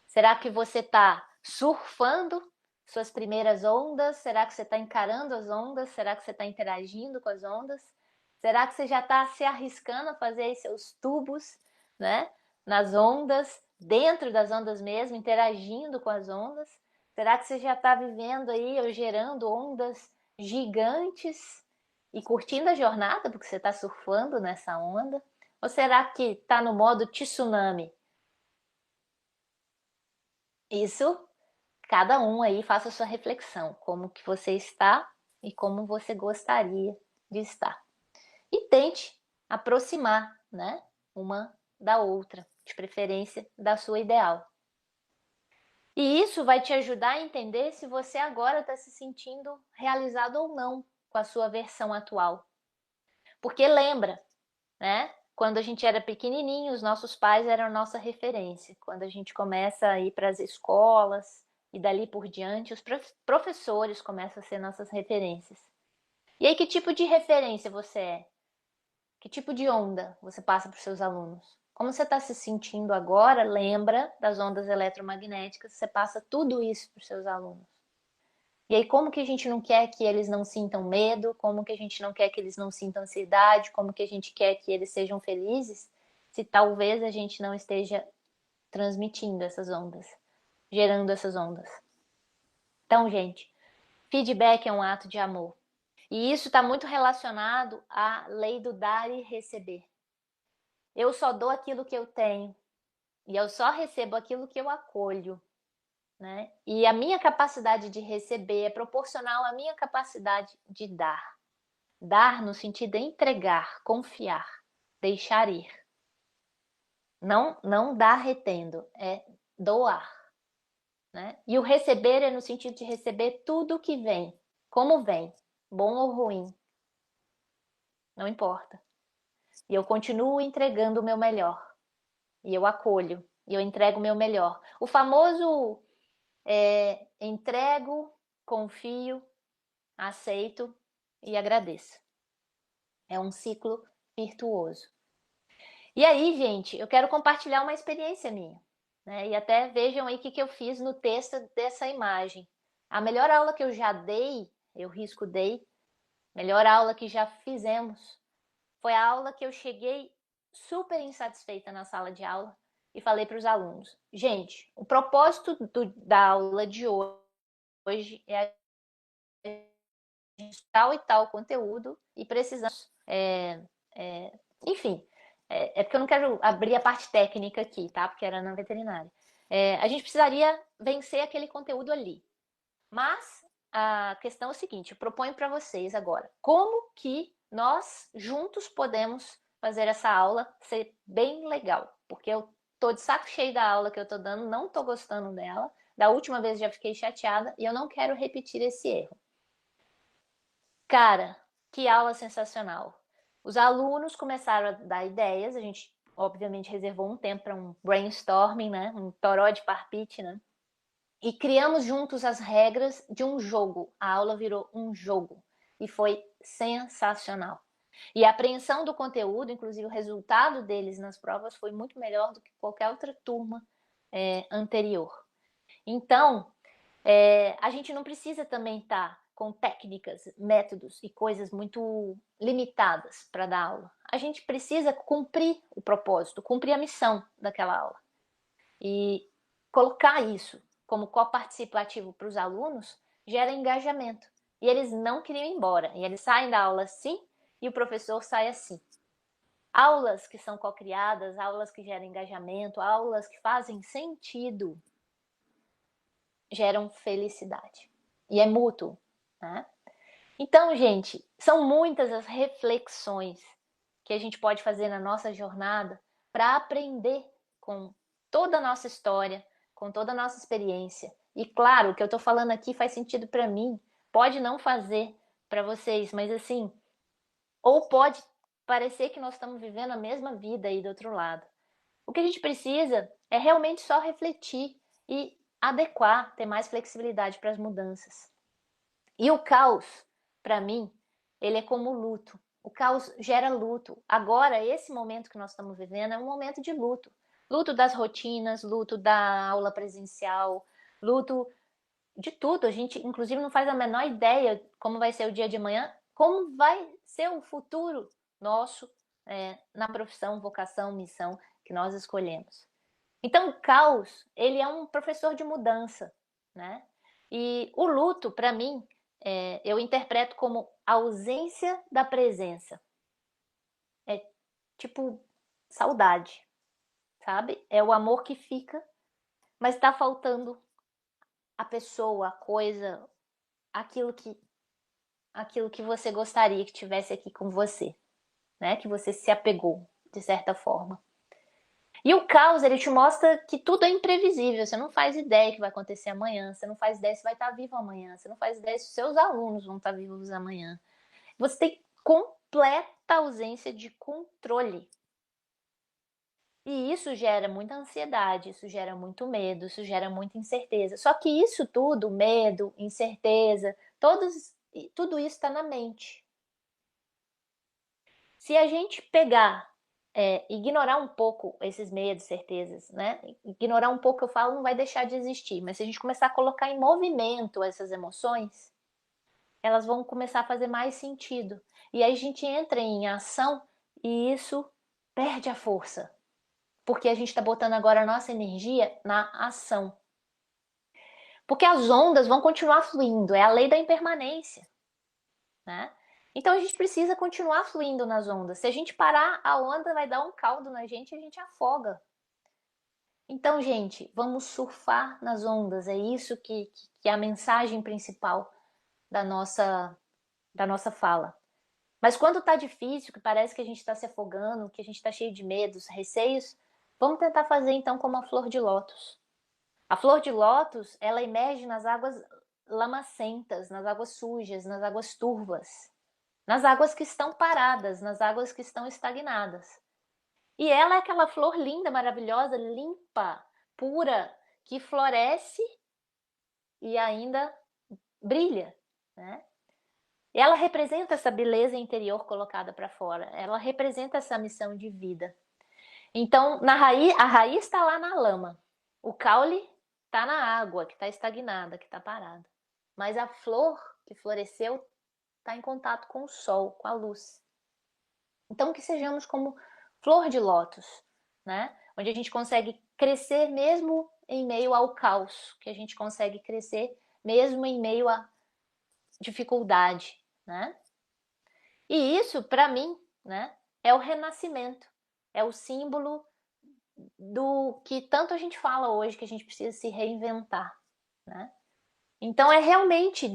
Será que você está surfando suas primeiras ondas? Será que você está encarando as ondas? Será que você está interagindo com as ondas? Será que você já está se arriscando a fazer aí seus tubos, né? Nas ondas, dentro das ondas mesmo, interagindo com as ondas? Será que você já está vivendo aí ou gerando ondas gigantes e curtindo a jornada porque você está surfando nessa onda? Ou será que está no modo tsunami? Isso, cada um aí faça a sua reflexão, como que você está e como você gostaria de estar. E tente aproximar, né, uma da outra, de preferência da sua ideal. E isso vai te ajudar a entender se você agora está se sentindo realizado ou não com a sua versão atual. Porque lembra, né? Quando a gente era pequenininho, os nossos pais eram a nossa referência. Quando a gente começa a ir para as escolas e dali por diante, os professores começam a ser nossas referências. E aí, que tipo de referência você é? Que tipo de onda você passa para os seus alunos? Como você está se sentindo agora, lembra das ondas eletromagnéticas, você passa tudo isso para os seus alunos. E aí, como que a gente não quer que eles não sintam medo? Como que a gente não quer que eles não sintam ansiedade? Como que a gente quer que eles sejam felizes? Se talvez a gente não esteja transmitindo essas ondas, gerando essas ondas. Então, gente, feedback é um ato de amor. E isso está muito relacionado à lei do dar e receber. Eu só dou aquilo que eu tenho e eu só recebo aquilo que eu acolho, né? E a minha capacidade de receber é proporcional à minha capacidade de dar. Dar no sentido de entregar, confiar, deixar ir. Não dar retendo, é doar, né? E o receber é no sentido de receber tudo que vem, como vem, bom ou ruim, não importa. E eu continuo entregando o meu melhor. E eu acolho, e eu entrego o meu melhor. O famoso entrego, confio, aceito e agradeço. É um ciclo virtuoso. E aí, gente, eu quero compartilhar uma experiência minha, né? E até vejam aí o que eu fiz no texto dessa imagem. A melhor aula que eu já dei, eu risco dei, melhor aula que já fizemos, foi a aula que eu cheguei super insatisfeita na sala de aula e falei para os alunos: gente, o propósito da aula de hoje é tal e tal conteúdo e precisamos. Enfim, porque eu não quero abrir a parte técnica aqui, tá? Porque era na veterinária. A gente precisaria vencer aquele conteúdo ali. Mas a questão é o seguinte: eu proponho para vocês agora como que nós juntos podemos fazer essa aula ser bem legal. Porque eu tô de saco cheio da aula que eu tô dando, não tô gostando dela. Da última vez já fiquei chateada e eu não quero repetir esse erro. Cara, que aula sensacional. Os alunos começaram a dar ideias, a gente obviamente reservou um tempo para um brainstorming, né? Um toró de parpite, né? E criamos juntos as regras de um jogo. A aula virou um jogo e foi sensacional. E a apreensão do conteúdo, inclusive o resultado deles nas provas, foi muito melhor do que qualquer outra turma anterior. Então, a gente não precisa também estar com técnicas, métodos e coisas muito limitadas para dar aula. A gente precisa cumprir o propósito, cumprir a missão daquela aula. E colocar isso como coparticipativo para os alunos gera engajamento. E eles não queriam ir embora. E eles saem da aula assim e o professor sai assim. Aulas que são co-criadas, aulas que geram engajamento, aulas que fazem sentido, geram felicidade. E é mútuo, né? Então, gente, são muitas as reflexões que a gente pode fazer na nossa jornada para aprender com toda a nossa história, com toda a nossa experiência. E claro, o que eu estou falando aqui faz sentido para mim, pode não fazer para vocês, mas assim, ou pode parecer que nós estamos vivendo a mesma vida aí do outro lado. O que a gente precisa é realmente só refletir e adequar, ter mais flexibilidade para as mudanças. E o caos, para mim, ele é como luto. O caos gera luto. Agora, esse momento que nós estamos vivendo é um momento de luto. Luto das rotinas, luto da aula presencial, luto de tudo. A gente, inclusive, não faz a menor ideia como vai ser o dia de amanhã, como vai ser o futuro nosso na profissão, vocação, missão que nós escolhemos. Então, o caos, ele é um professor de mudança, né? E o luto, para mim, eu interpreto como ausência da presença. É tipo saudade, sabe? É o amor que fica, mas está faltando a pessoa, a coisa, aquilo que você gostaria que tivesse aqui com você, né? Que você se apegou, de certa forma. E o caos, ele te mostra que tudo é imprevisível. Você não faz ideia que vai acontecer amanhã. Você não faz ideia se vai estar vivo amanhã. Você não faz ideia se seus alunos vão estar vivos amanhã. Você tem completa ausência de controle. E isso gera muita ansiedade, isso gera muito medo, isso gera muita incerteza. Só que isso tudo, medo, incerteza, tudo isso está na mente. Se a gente pegar ignorar um pouco esses medos, certezas, né? Ignorar um pouco, eu falo, não vai deixar de existir, mas se a gente começar a colocar em movimento essas emoções, elas vão começar a fazer mais sentido. E aí a gente entra em ação e isso perde a força, porque a gente está botando agora a nossa energia na ação. Porque as ondas vão continuar fluindo, é a lei da impermanência, né? Então a gente precisa continuar fluindo nas ondas. Se a gente parar, a onda vai dar um caldo na gente e a gente afoga. Então, gente, vamos surfar nas ondas. É isso que é a mensagem principal da nossa fala. Mas quando tá difícil, que parece que a gente está se afogando, que a gente está cheio de medos, receios, vamos tentar fazer então como a flor de lótus. A flor de lótus, ela emerge nas águas lamacentas, nas águas sujas, nas águas turvas, nas águas que estão paradas, nas águas que estão estagnadas. E ela é aquela flor linda, maravilhosa, limpa, pura, que floresce e ainda brilha, né? Ela representa essa beleza interior colocada para fora. Ela representa essa missão de vida. Então, a raiz está lá na lama. O caule está na água, que está estagnada, que está parada. Mas a flor que floresceu está em contato com o sol, com a luz. Então, que sejamos como flor de lótus, né? Onde a gente consegue crescer mesmo em meio ao caos, que a gente consegue crescer mesmo em meio à dificuldade, né? E isso, para mim, né, é o renascimento, é o símbolo do que tanto a gente fala hoje, que a gente precisa se reinventar, né? Então é realmente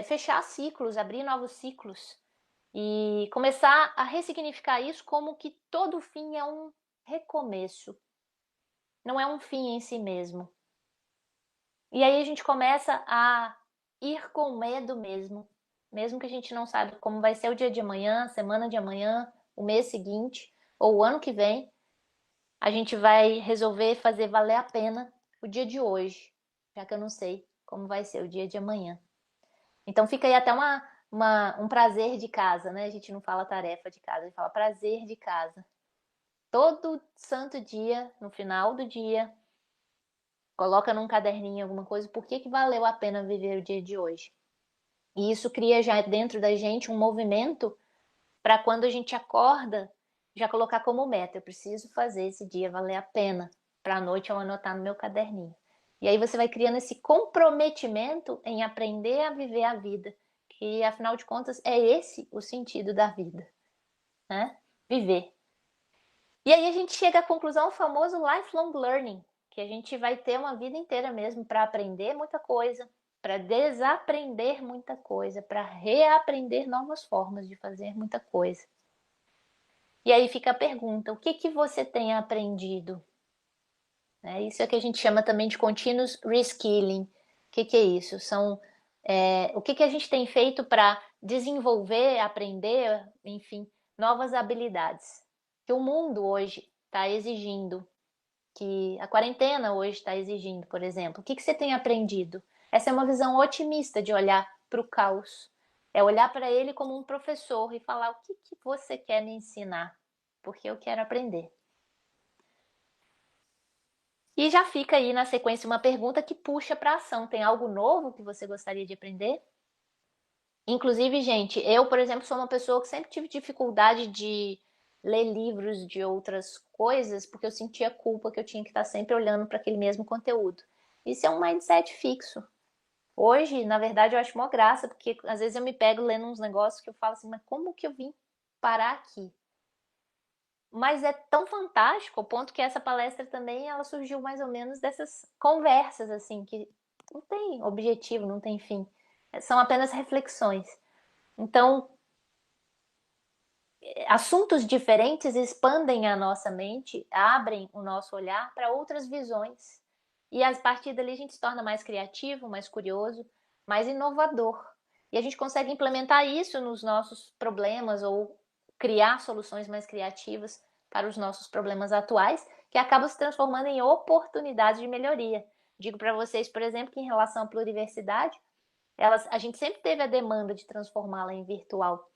fechar ciclos, abrir novos ciclos e começar a ressignificar isso como que todo fim é um recomeço, não é um fim em si mesmo. E aí a gente começa a ir com medo mesmo que a gente não sabe como vai ser o dia de amanhã, a semana de amanhã, o mês seguinte ou o ano que vem, a gente vai resolver fazer valer a pena o dia de hoje, já que eu não sei como vai ser o dia de amanhã. Então fica aí até um prazer de casa, né? A gente não fala tarefa de casa, a gente fala prazer de casa. Todo santo dia, no final do dia, coloca num caderninho alguma coisa, por que valeu a pena viver o dia de hoje? E isso cria já dentro da gente um movimento para quando a gente acorda, já colocar como meta, eu preciso fazer esse dia valer a pena, para a noite eu anotar no meu caderninho. E aí você vai criando esse comprometimento em aprender a viver a vida, que afinal de contas é esse o sentido da vida, né? Viver. E aí a gente chega à conclusão, o famoso lifelong learning, que a gente vai ter uma vida inteira mesmo para aprender muita coisa, para desaprender muita coisa, para reaprender novas formas de fazer muita coisa. E aí fica a pergunta, o que você tem aprendido? Isso é o que a gente chama também de continuous reskilling. O que é isso? O que a gente tem feito para desenvolver, aprender, enfim, novas habilidades que o mundo hoje está exigindo, que a quarentena hoje está exigindo, por exemplo. O que você tem aprendido? Essa é uma visão otimista de olhar para o caos. É olhar para ele como um professor e falar o que você quer me ensinar, porque eu quero aprender. E já fica aí na sequência uma pergunta que puxa para a ação. Tem algo novo que você gostaria de aprender? Inclusive, gente, eu, por exemplo, sou uma pessoa que sempre tive dificuldade de ler livros de outras coisas, porque eu sentia culpa que eu tinha que estar sempre olhando para aquele mesmo conteúdo. Isso é um mindset fixo. Hoje, na verdade, eu acho mó graça, porque às vezes eu me pego lendo uns negócios que eu falo assim, mas como que eu vim parar aqui? Mas é tão fantástico, ao ponto que essa palestra também ela surgiu mais ou menos dessas conversas, assim, que não tem objetivo, não tem fim. São apenas reflexões. Então, assuntos diferentes expandem a nossa mente, abrem o nosso olhar para outras visões. E a partir dali a gente se torna mais criativo, mais curioso, mais inovador. E a gente consegue implementar isso nos nossos problemas ou criar soluções mais criativas para os nossos problemas atuais, que acabam se transformando em oportunidades de melhoria. Digo para vocês, por exemplo, que em relação à pluriversidade, a gente sempre teve a demanda de transformá-la em virtual.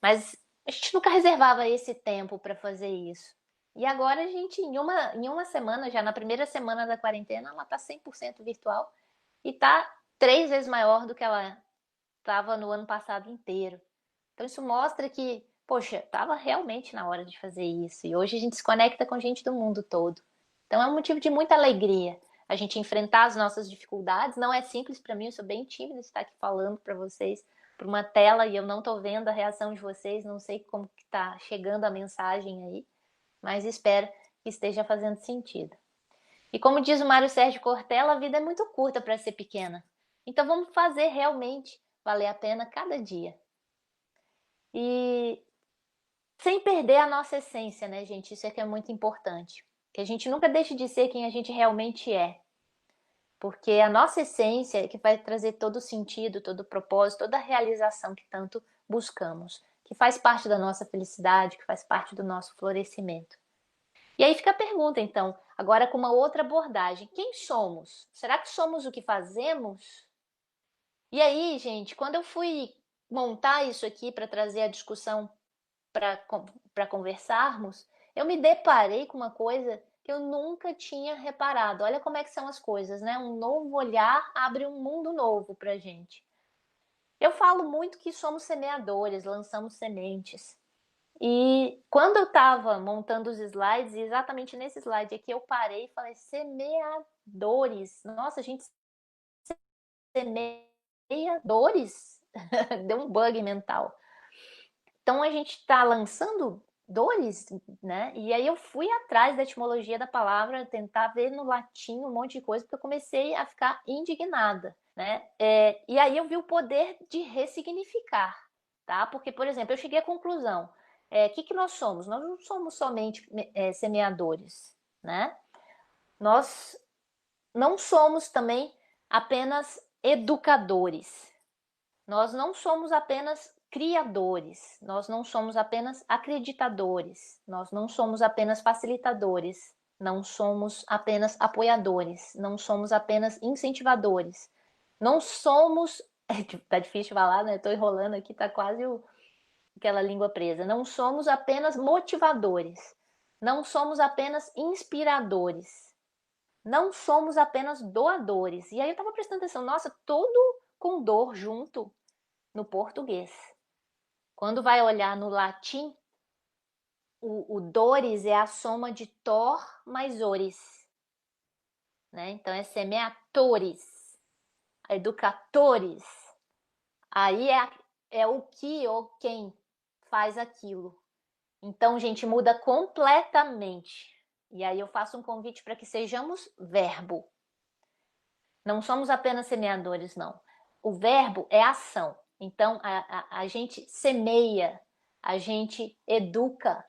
Mas A gente nunca reservava esse tempo para fazer isso. E agora a gente, em uma semana, já na primeira semana da quarentena, ela está 100% virtual e está 3 vezes maior do que ela estava no ano passado inteiro. Então isso mostra que, poxa, estava realmente na hora de fazer isso. E hoje a gente se conecta com gente do mundo todo. Então é um motivo de muita alegria a gente enfrentar as nossas dificuldades. Não é simples para mim, eu sou bem tímida de estar aqui falando para vocês por uma tela e eu não estou vendo a reação de vocês, não sei como que está chegando a mensagem aí, mas espero que esteja fazendo sentido. E como diz o Mário Sérgio Cortella, a vida é muito curta para ser pequena. Então vamos fazer realmente valer a pena cada dia. E sem perder a nossa essência, né, gente? Isso é que é muito importante. Que a gente nunca deixe de ser quem a gente realmente é. Porque a nossa essência é que vai trazer todo o sentido, todo o propósito, toda a realização que tanto buscamos. Que faz parte da nossa felicidade, que faz parte do nosso florescimento. E aí fica a pergunta, então, agora com uma outra abordagem. Quem somos? Será que somos o que fazemos? E aí, gente, quando eu fui montar isso aqui para trazer a discussão para conversarmos, eu me deparei com uma coisa que eu nunca tinha reparado. Olha como é que são as coisas, né? Um novo olhar abre um mundo novo para gente. Eu falo muito que somos semeadores, lançamos sementes. E quando eu estava montando os slides, exatamente nesse slide aqui, eu parei e falei: semeadores. Nossa, a gente semeia dores? Deu um bug mental. Então a gente está lançando dores, né? E aí eu fui atrás da etimologia da palavra, tentar ver no latim um monte de coisa, porque eu comecei a ficar indignada, né? E aí eu vi o poder de ressignificar, tá? Porque, por exemplo, eu cheguei à conclusão: que nós somos? Nós não somos somente semeadores, né? Nós não somos também apenas educadores. Nós não somos apenas criadores, nós não somos apenas acreditadores, nós não somos apenas facilitadores, não somos apenas apoiadores, não somos apenas incentivadores, não somos. Tá difícil falar, né? Tô enrolando aqui, tá quase aquela língua presa. Não somos apenas motivadores, não somos apenas inspiradores, não somos apenas doadores. E aí eu tava prestando atenção, nossa, todo com dor junto no português. Quando vai olhar no latim, o dores é a soma de tor mais ores, né? Então é semeatores, educatores. Aí é o que ou quem faz aquilo. Então, gente, muda completamente. E aí eu faço um convite para que sejamos verbo. Não somos apenas semeadores, não. O verbo é ação. Então, a gente semeia, a gente educa,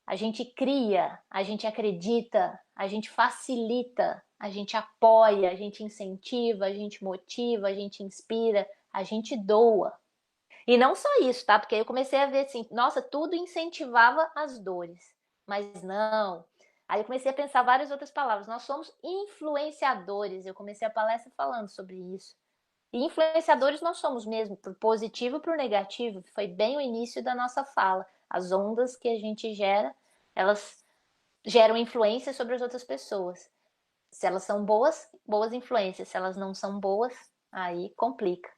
a gente cria, a gente acredita, a gente facilita, a gente apoia, a gente incentiva, a gente motiva, a gente inspira, a gente doa. E não só isso, tá? Porque aí eu comecei a ver assim, nossa, tudo incentivava as dores. Mas não. Aí eu comecei a pensar várias outras palavras. Nós somos influenciadores. Eu comecei a palestra falando sobre isso. E influenciadores nós somos mesmo, pro positivo e pro negativo. Foi bem o início da nossa fala. As ondas que a gente gera, elas geram influência sobre as outras pessoas. Se elas são boas, boas influências. Se elas não são boas, aí complica.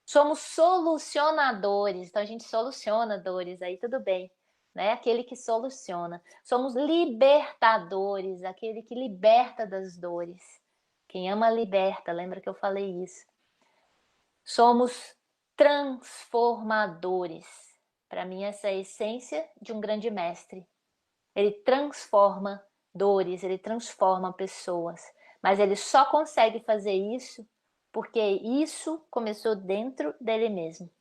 Somos solucionadores, então a gente soluciona dores, aí tudo bem, né? Aquele que soluciona. Somos libertadores, aquele que liberta das dores. Quem ama liberta, lembra que eu falei isso? Somos transformadores. Para mim, essa é a essência de um grande mestre. Ele transforma dores, ele transforma pessoas, mas ele só consegue fazer isso porque isso começou dentro dele mesmo.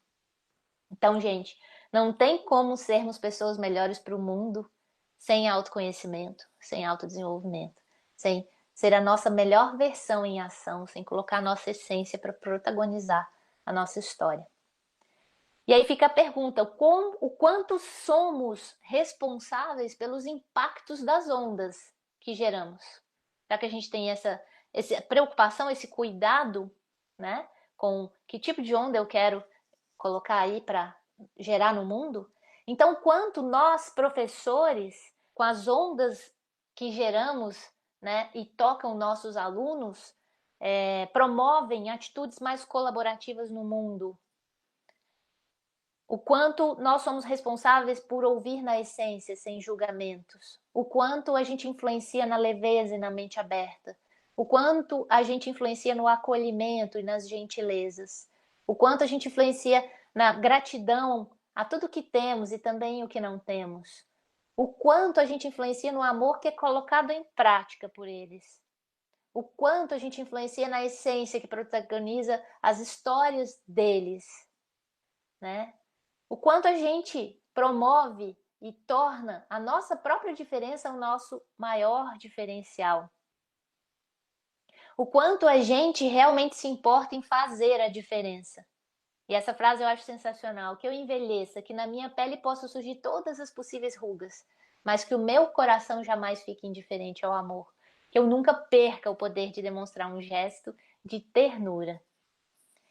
Então, gente, não tem como sermos pessoas melhores para o mundo sem autoconhecimento, sem autodesenvolvimento, sem ser a nossa melhor versão em ação, sem colocar a nossa essência para protagonizar a nossa história. E aí fica a pergunta: o quanto somos responsáveis pelos impactos das ondas que geramos? Será que a gente tem essa preocupação, esse cuidado, né, com que tipo de onda eu quero colocar aí para gerar no mundo? Então, quanto nós, professores, com as ondas que geramos, né, e tocam nossos alunos, promovem atitudes mais colaborativas no mundo. O quanto nós somos responsáveis por ouvir na essência, sem julgamentos. O quanto a gente influencia na leveza e na mente aberta. O quanto a gente influencia no acolhimento e nas gentilezas. O quanto a gente influencia na gratidão a tudo que temos e também o que não temos. O quanto a gente influencia no amor que é colocado em prática por eles. O quanto a gente influencia na essência que protagoniza as histórias deles, né? O quanto a gente promove e torna a nossa própria diferença o nosso maior diferencial. O quanto a gente realmente se importa em fazer a diferença. E essa frase eu acho sensacional, que eu envelheça, que na minha pele possam surgir todas as possíveis rugas, mas que o meu coração jamais fique indiferente ao amor, que eu nunca perca o poder de demonstrar um gesto de ternura.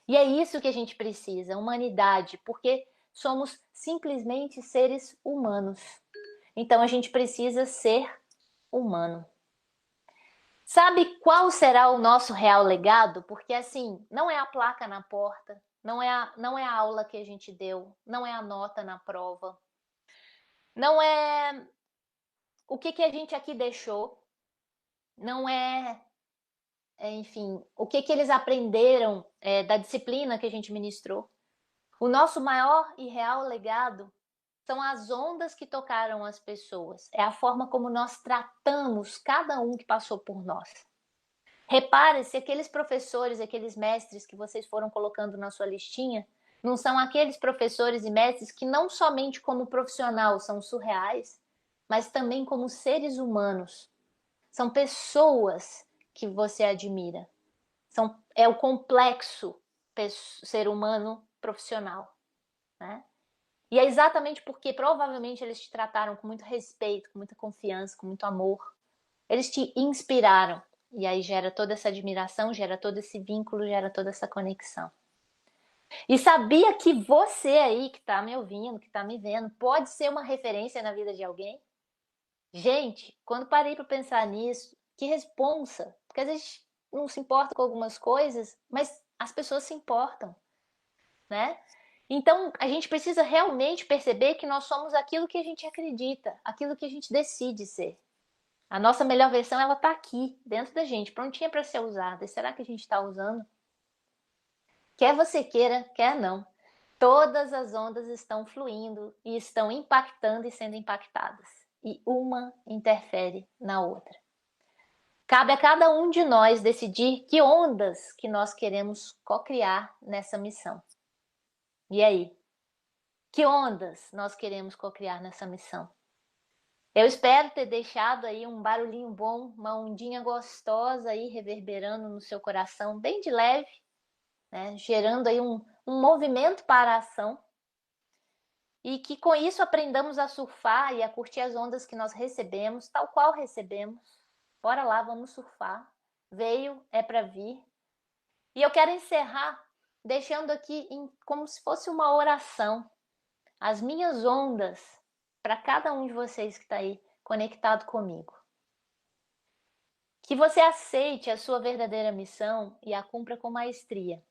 E é isso que a gente precisa, humanidade, porque somos simplesmente seres humanos. Então a gente precisa ser humano. Sabe qual será o nosso real legado? Porque assim, não é a placa na porta, não é a aula que a gente deu, não é a nota na prova, não é o que a gente aqui deixou, não enfim, o que eles aprenderam da disciplina que a gente ministrou. O nosso maior e real legado são as ondas que tocaram as pessoas. É a forma como nós tratamos cada um que passou por nós. Repare se aqueles professores, aqueles mestres que vocês foram colocando na sua listinha, não são aqueles professores e mestres que não somente como profissional são surreais, mas também como seres humanos. São pessoas que você admira. É o complexo ser humano profissional, né? E é exatamente porque provavelmente eles te trataram com muito respeito, com muita confiança, com muito amor. Eles te inspiraram. E aí gera toda essa admiração, gera todo esse vínculo, gera toda essa conexão. E sabia que você aí que tá me ouvindo, que tá me vendo, pode ser uma referência na vida de alguém? Gente, quando parei para pensar nisso, que responsa. Porque às vezes não se importa com algumas coisas, mas as pessoas se importam, né? Então, a gente precisa realmente perceber que nós somos aquilo que a gente acredita, aquilo que a gente decide ser. A nossa melhor versão, ela tá aqui, dentro da gente, prontinha para ser usada. E será que a gente está usando? Quer você queira, quer não. Todas as ondas estão fluindo e estão impactando e sendo impactadas. E uma interfere na outra. Cabe a cada um de nós decidir que ondas que nós queremos co-criar nessa missão. E aí? Que ondas nós queremos co-criar nessa missão? Eu espero ter deixado aí um barulhinho bom, uma ondinha gostosa aí reverberando no seu coração, bem de leve, né? Gerando aí um movimento para a ação. E que com isso aprendamos a surfar e a curtir as ondas que nós recebemos, tal qual recebemos. Bora lá, vamos surfar. Veio, é para vir. E eu quero encerrar deixando aqui como se fosse uma oração. As minhas ondas para cada um de vocês que está aí conectado comigo. Que você aceite a sua verdadeira missão e a cumpra com maestria.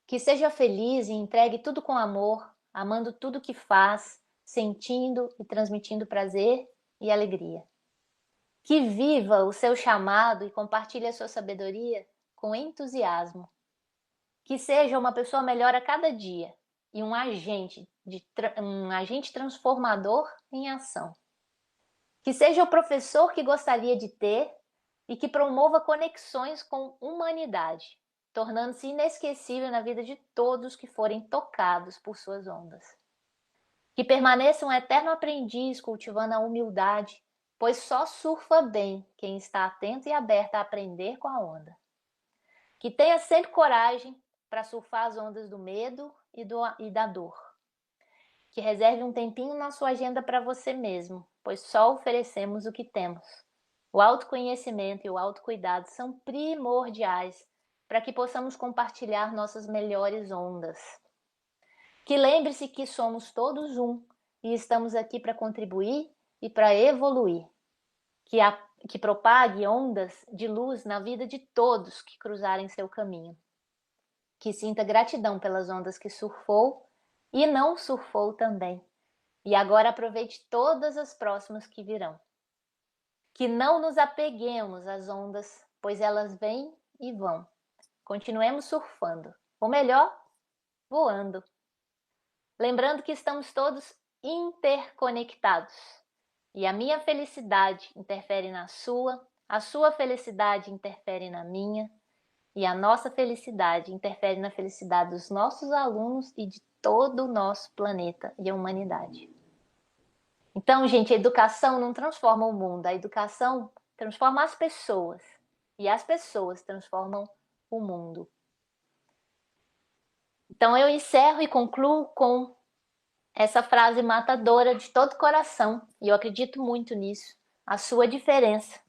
Que seja feliz e entregue tudo com amor, amando tudo que faz, sentindo e transmitindo prazer e alegria. Que viva o seu chamado e compartilhe a sua sabedoria com entusiasmo. Que seja uma pessoa melhor a cada dia e um agente transformador em ação. Que seja o professor que gostaria de ter e que promova conexões com humanidade, tornando-se inesquecível na vida de todos que forem tocados por suas ondas. Que permaneça um eterno aprendiz cultivando a humildade, pois só surfa bem quem está atento e aberto a aprender com a onda. Que tenha sempre coragem para surfar as ondas do medo e da dor. Que reserve um tempinho na sua agenda para você mesmo, pois só oferecemos o que temos. O autoconhecimento e o autocuidado são primordiais para que possamos compartilhar nossas melhores ondas. Que lembre-se que somos todos um e estamos aqui para contribuir e para evoluir. Que propague ondas de luz na vida de todos que cruzarem seu caminho. Que sinta gratidão pelas ondas que surfou e não surfou também. E agora aproveite todas as próximas que virão. Que não nos apeguemos às ondas, pois elas vêm e vão. Continuemos surfando, ou melhor, voando. Lembrando que estamos todos interconectados. E a minha felicidade interfere na sua, a sua felicidade interfere na minha, e a nossa felicidade interfere na felicidade dos nossos alunos e de todo o nosso planeta e a humanidade. Então, gente, a educação não transforma o mundo, a educação transforma as pessoas, e as pessoas transformam o mundo. Então, eu encerro e concluo com essa frase matadora de todo coração, e eu acredito muito nisso. A sua diferença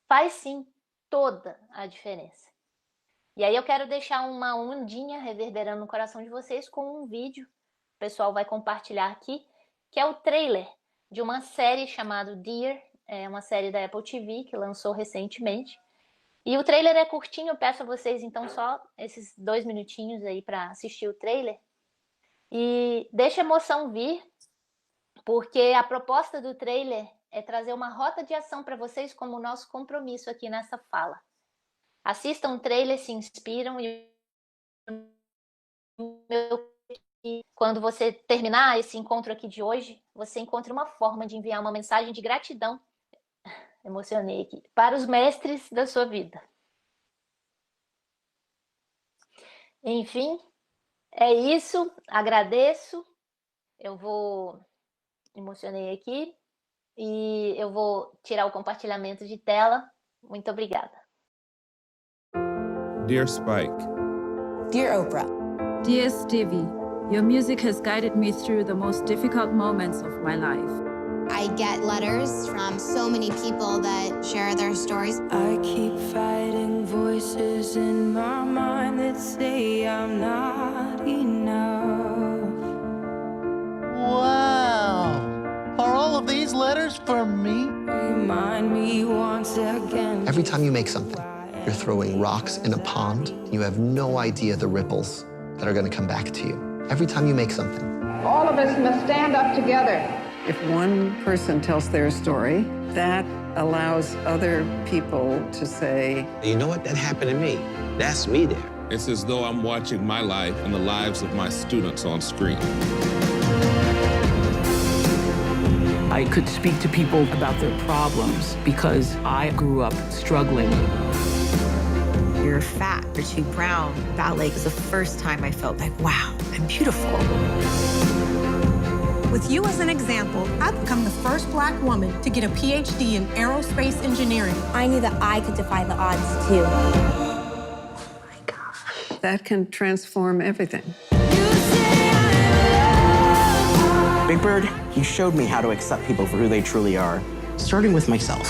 faz sim toda a diferença. E aí eu quero deixar uma ondinha reverberando no coração de vocês com um vídeo, o pessoal vai compartilhar aqui, que é o trailer de uma série chamada Dear, é uma série da Apple TV que lançou recentemente. E o trailer é curtinho, eu peço a vocês então só esses 2 minutinhos aí para assistir o trailer. E deixa a emoção vir, porque a proposta do trailer é trazer uma rota de ação para vocês como o nosso compromisso aqui nessa fala. Assistam o trailer, se inspiram e quando você terminar esse encontro aqui de hoje, você encontre uma forma de enviar uma mensagem de gratidão, emocionei aqui, para os mestres da sua vida. Enfim, é isso, agradeço, eu vou, emocionei aqui, e eu vou tirar o compartilhamento de tela. Muito obrigada. Dear Spike. Dear Oprah. Dear Stevie, your music has guided me through the most difficult moments of my life. I get letters from so many people that share their stories. I keep fighting voices in my mind that say I'm not enough. Wow! Are all of these letters for me? Remind me once again. Every time you make something, you're throwing rocks in a pond, and you have no idea the ripples that are going to come back to you. Every time you make something. All of us must stand up together. If one person tells their story, that allows other people to say, you know what, that happened to me. That's me there. It's as though I'm watching my life and the lives of my students on screen. I could speak to people about their problems because I grew up struggling. You're fat, you're too brown. Ballet was the first time I felt like, wow, I'm beautiful. With you as an example, I've become the first Black woman to get a PhD in aerospace engineering. I knew that I could defy the odds, too. Oh my gosh. That can transform everything. Big Bird, you showed me how to accept people for who they truly are, starting with myself.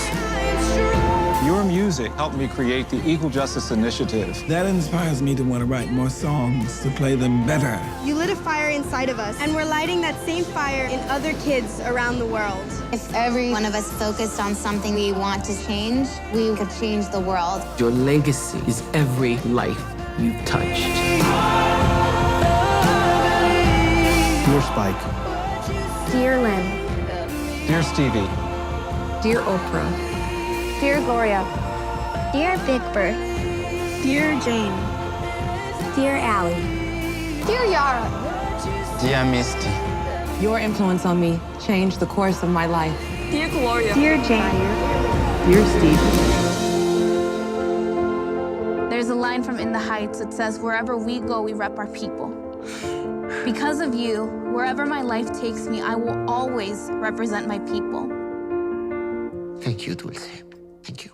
Your music helped me create the Equal Justice Initiative. That inspires me to want to write more songs, to play them better. You lit a fire inside of us, and we're lighting that same fire in other kids around the world. If every one of us focused on something we want to change, we could change the world. Your legacy is every life you've touched. Dear Spike. Dear Lynn. Dear Stevie. Dear Oprah. Dear Gloria. Dear Big Bird. Dear Jane. Dear Allie. Dear Yara. Dear Misty. Your influence on me changed the course of my life. Dear Gloria. Dear Jane. Dear Stevie. There's a line from In the Heights that says, wherever we go, we rep our people. Because of you, wherever my life takes me, I will always represent my people. Thank you, Dulce. Thank you.